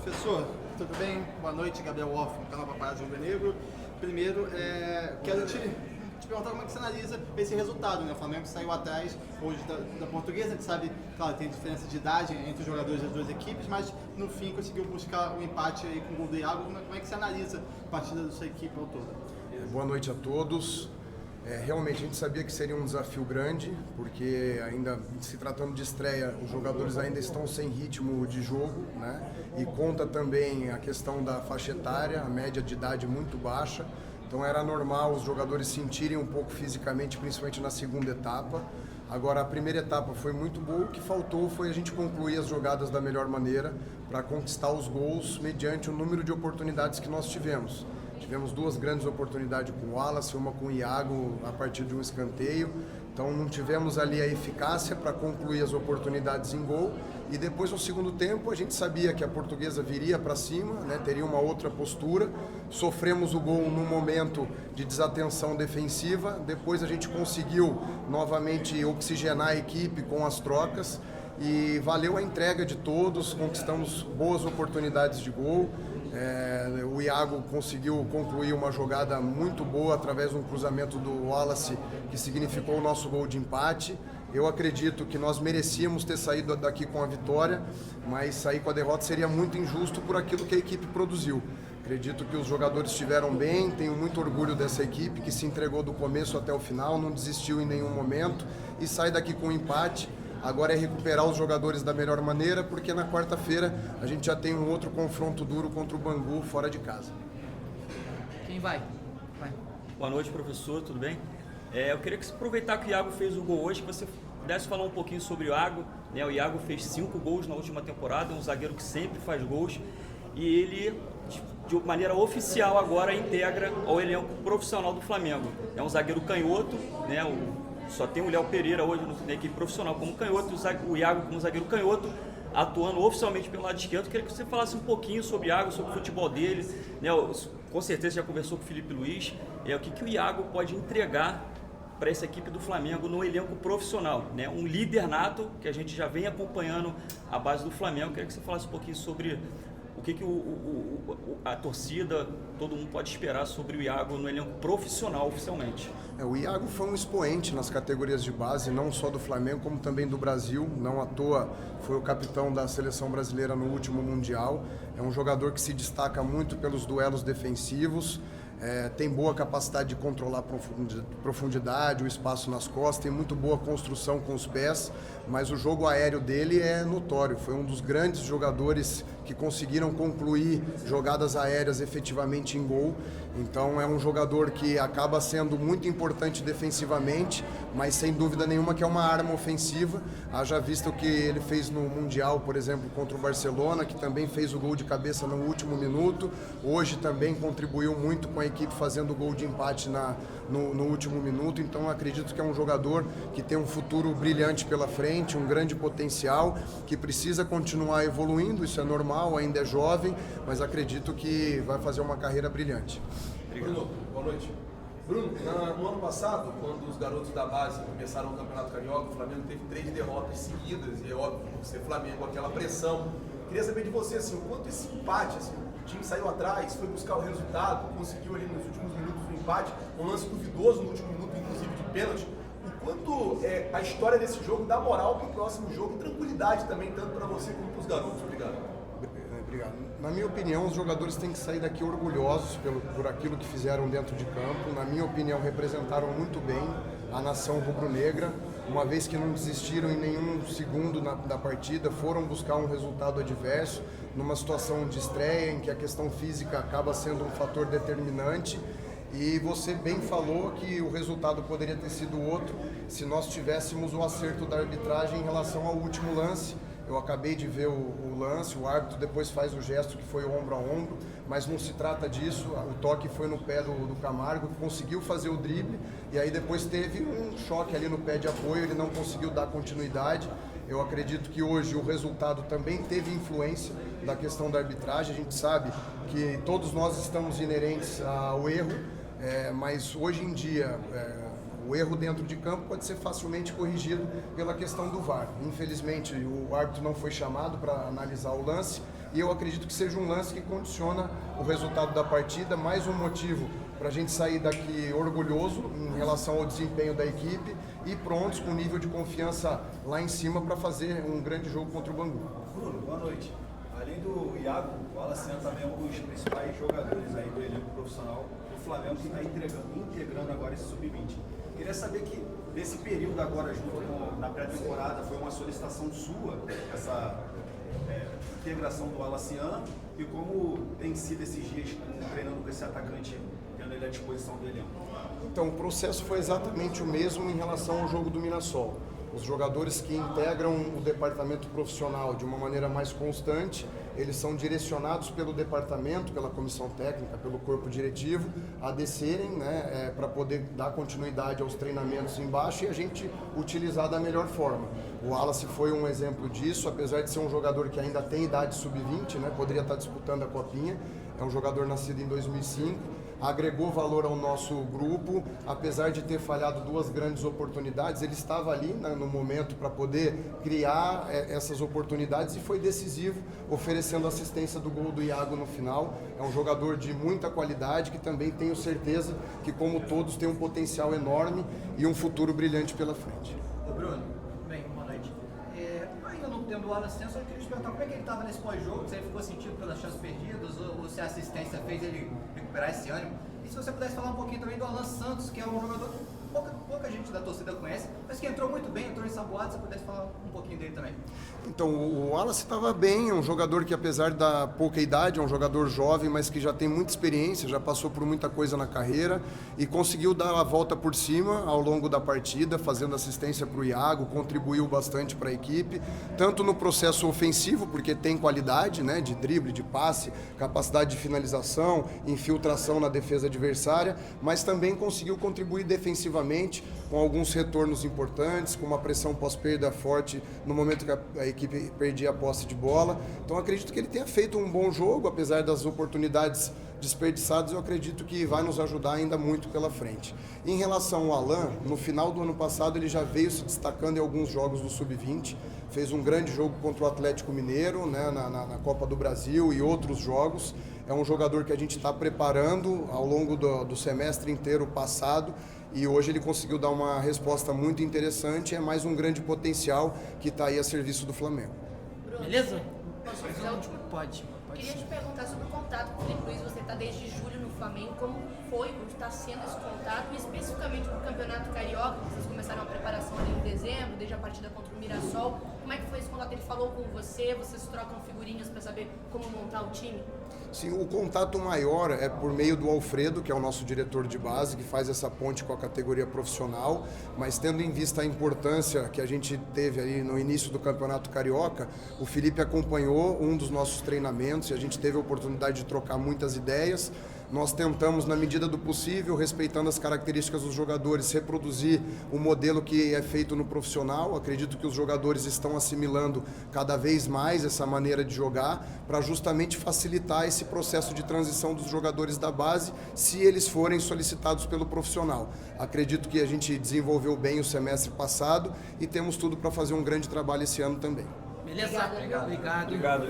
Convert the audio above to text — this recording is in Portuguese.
Professor, tudo bem? Boa noite, Gabriel Off, no canal Papagaio Rubro Negro. Primeiro, quero te perguntar como é que você analisa esse resultado, né? O Flamengo saiu atrás hoje da Portuguesa, a gente sabe, claro, tem diferença de idade entre os jogadores das duas equipes, mas no fim conseguiu buscar um empate aí com o gol do Iago. Como é que você analisa a partida da sua equipe ao todo? Boa noite a todos. Realmente a gente sabia que seria um desafio grande, porque ainda se tratando de estreia, os jogadores ainda estão sem ritmo de jogo, né? E conta também a questão da faixa etária, a média de idade muito baixa. Então era normal os jogadores sentirem um pouco fisicamente, principalmente na segunda etapa. Agora a primeira etapa foi muito boa, o que faltou foi a gente concluir as jogadas da melhor maneira para conquistar os gols mediante o número de oportunidades que nós tivemos. Tivemos duas grandes oportunidades com o Wallace, uma com o Iago a partir de um escanteio. Então não tivemos ali a eficácia para concluir as oportunidades em gol. E depois no segundo tempo a gente sabia que a Portuguesa viria para cima, né, teria uma outra postura. Sofremos o gol num momento de desatenção defensiva. Depois a gente conseguiu novamente oxigenar a equipe com as trocas. E valeu a entrega de todos, conquistamos boas oportunidades de gol. O Iago conseguiu concluir uma jogada muito boa através de um cruzamento do Wallace, que significou o nosso gol de empate. Eu acredito que nós merecíamos ter saído daqui com a vitória, mas sair com a derrota seria muito injusto por aquilo que a equipe produziu. Acredito que os jogadores estiveram bem, tenho muito orgulho dessa equipe que se entregou do começo até o final, não desistiu em nenhum momento e sai daqui com um empate. Agora é recuperar os jogadores da melhor maneira, porque na quarta-feira a gente já tem um outro confronto duro contra o Bangu fora de casa. Quem vai? Boa noite, professor, tudo bem? Eu queria que você aproveitar que o Iago fez o gol hoje, que você pudesse falar um pouquinho sobre o Iago, né? O Iago fez 5 gols na última temporada, é um zagueiro que sempre faz gols e ele, de maneira oficial, agora integra ao elenco profissional do Flamengo. É um zagueiro canhoto, né? Só tem o Léo Pereira hoje na equipe profissional como canhoto, o Iago como zagueiro canhoto, atuando oficialmente pelo lado esquerdo. Queria que você falasse um pouquinho sobre o Iago, sobre o futebol dele, né? Com certeza já conversou com o Felipe Luiz, o que o Iago pode entregar para essa equipe do Flamengo no elenco profissional, né? Um líder nato que a gente já vem acompanhando a base do Flamengo. Queria que você falasse um pouquinho sobre o que a torcida, todo mundo pode esperar sobre o Iago no elenco profissional oficialmente. O Iago foi um expoente nas categorias de base, não só do Flamengo, como também do Brasil. Não à toa foi o capitão da seleção brasileira no último Mundial. É um jogador que se destaca muito pelos duelos defensivos. Tem boa capacidade de controlar profundidade, o espaço nas costas, tem muito boa construção com os pés, mas o jogo aéreo dele é notório. Foi um dos grandes jogadores que conseguiram concluir jogadas aéreas efetivamente em gol. Então é um jogador que acaba sendo muito importante defensivamente, mas sem dúvida nenhuma que é uma arma ofensiva. Haja visto o que ele fez no Mundial, por exemplo, contra o Barcelona, que também fez o gol de cabeça no último minuto. Hoje também contribuiu muito com a equipe fazendo o gol de empate no último minuto. Então acredito que é um jogador que tem um futuro brilhante pela frente, um grande potencial, que precisa continuar evoluindo, isso é normal, ainda é jovem, mas acredito que vai fazer uma carreira brilhante. Bruno, boa noite. Bruno, no ano passado, quando os garotos da base começaram o Campeonato Carioca, o Flamengo teve 3 derrotas seguidas, e é óbvio, ser Flamengo, aquela pressão. Queria saber de você, assim, o quanto esse empate, assim, o time saiu atrás, foi buscar o resultado, conseguiu ali nos últimos minutos o empate, um lance duvidoso no último minuto, inclusive de pênalti. O quanto a história desse jogo dá moral para o próximo jogo e tranquilidade também, tanto para você como para os garotos. Obrigado. Obrigado. Na minha opinião, os jogadores têm que sair daqui orgulhosos por aquilo que fizeram dentro de campo. Na minha opinião, representaram muito bem a nação rubro-negra, uma vez que não desistiram em nenhum segundo da partida, foram buscar um resultado adverso, numa situação de estreia em que a questão física acaba sendo um fator determinante. E você bem falou que o resultado poderia ter sido outro se nós tivéssemos o acerto da arbitragem em relação ao último lance. Eu acabei de ver o lance, o árbitro depois faz o gesto que foi o ombro a ombro, mas não se trata disso. O toque foi no pé do Camargo, que conseguiu fazer o drible, e aí depois teve um choque ali no pé de apoio, ele não conseguiu dar continuidade. Eu acredito que hoje o resultado também teve influência da questão da arbitragem. A gente sabe que todos nós estamos inerentes ao erro, mas hoje em dia o erro dentro de campo pode ser facilmente corrigido pela questão do VAR. Infelizmente, o árbitro não foi chamado para analisar o lance, e eu acredito que seja um lance que condiciona o resultado da partida, mais um motivo para a gente sair daqui orgulhoso em relação ao desempenho da equipe e prontos com nível de confiança lá em cima para fazer um grande jogo contra o Bangu. Bruno, boa noite. Além do Iago, o Alaciano também é um dos principais jogadores aí do elenco profissional do Flamengo que está integrando agora esse sub-20. Queria saber que nesse período agora, na pré-temporada, foi uma solicitação sua, essa integração do Alaciano, e como tem sido esses dias treinando com esse atacante, tendo ele à disposição do elenco? Então, o processo foi exatamente o mesmo em relação ao jogo do Mirassol. Os jogadores que integram o departamento profissional de uma maneira mais constante, eles são direcionados pelo departamento, pela comissão técnica, pelo corpo diretivo, a descerem, né, para poder dar continuidade aos treinamentos embaixo e a gente utilizar da melhor forma. O Wallace foi um exemplo disso, apesar de ser um jogador que ainda tem idade sub-20, né, poderia estar disputando a Copinha, é um jogador nascido em 2005, agregou valor ao nosso grupo, apesar de ter falhado 2 grandes oportunidades, ele estava ali, né, no momento para poder criar essas oportunidades e foi decisivo, oferecendo assistência do gol do Iago no final. É um jogador de muita qualidade que também tenho certeza que, como todos, tem um potencial enorme e um futuro brilhante pela frente. Ô Bruno, bem, boa noite. Ainda não tendo o Alaciano, só queria te perguntar como é que ele estava nesse pós-jogo, se ele ficou sentido pelas chances perdidas ou se a assistência fez ele recuperar esse ânimo. E se você pudesse falar um pouquinho também do Alan Santos, que é um jogador que pouca gente da torcida conhece, mas que entrou muito bem, entrou ensaboado, se você pudesse falar um pouquinho dele também. Então, o Wallace estava bem, é um jogador que, apesar da pouca idade, é um jogador jovem, mas que já tem muita experiência, já passou por muita coisa na carreira e conseguiu dar a volta por cima ao longo da partida, fazendo assistência para o Iago, contribuiu bastante para a equipe, tanto no processo ofensivo, porque tem qualidade, né, de drible, de passe, capacidade de finalização, infiltração na defesa adversária, mas também conseguiu contribuir defensivamente com alguns retornos importantes, com uma pressão pós-perda forte no momento que a equipe perdia a posse de bola. Então acredito que ele tenha feito um bom jogo, apesar das oportunidades desperdiçadas, eu acredito que vai nos ajudar ainda muito pela frente. Em relação ao Alan, no final do ano passado ele já veio se destacando em alguns jogos do Sub-20, fez um grande jogo contra o Atlético Mineiro, né, na Copa do Brasil e outros jogos. É um jogador que a gente está preparando ao longo do semestre inteiro passado e hoje ele conseguiu dar uma resposta muito interessante, é mais um grande potencial que está aí a serviço do Flamengo. Bruno, Beleza? posso fazer a última? Pode Queria sim. te perguntar sobre o contato com o Felipe Luiz. Você está desde julho no Flamengo. Como foi, como está sendo esse contato? E especificamente para o Campeonato Carioca, vocês começaram a preparação ali em dezembro, desde a partida contra o Mirassol. Como é que foi esse contato? Ele falou com você? Vocês trocam figurinhas para saber como montar o time? Sim, o contato maior é por meio do Alfredo, que é o nosso diretor de base, que faz essa ponte com a categoria profissional, mas tendo em vista a importância que a gente teve aí no início do Campeonato Carioca, o Felipe acompanhou um dos nossos treinamentos e a gente teve a oportunidade de trocar muitas ideias. Nós tentamos, na medida do possível, respeitando as características dos jogadores, reproduzir o modelo que é feito no profissional. Acredito que os jogadores estão assimilando cada vez mais essa maneira de jogar para justamente facilitar esse processo de transição dos jogadores da base, se eles forem solicitados pelo profissional. Acredito que a gente desenvolveu bem o semestre passado e temos tudo para fazer um grande trabalho esse ano também. Beleza? Obrigado. Obrigado.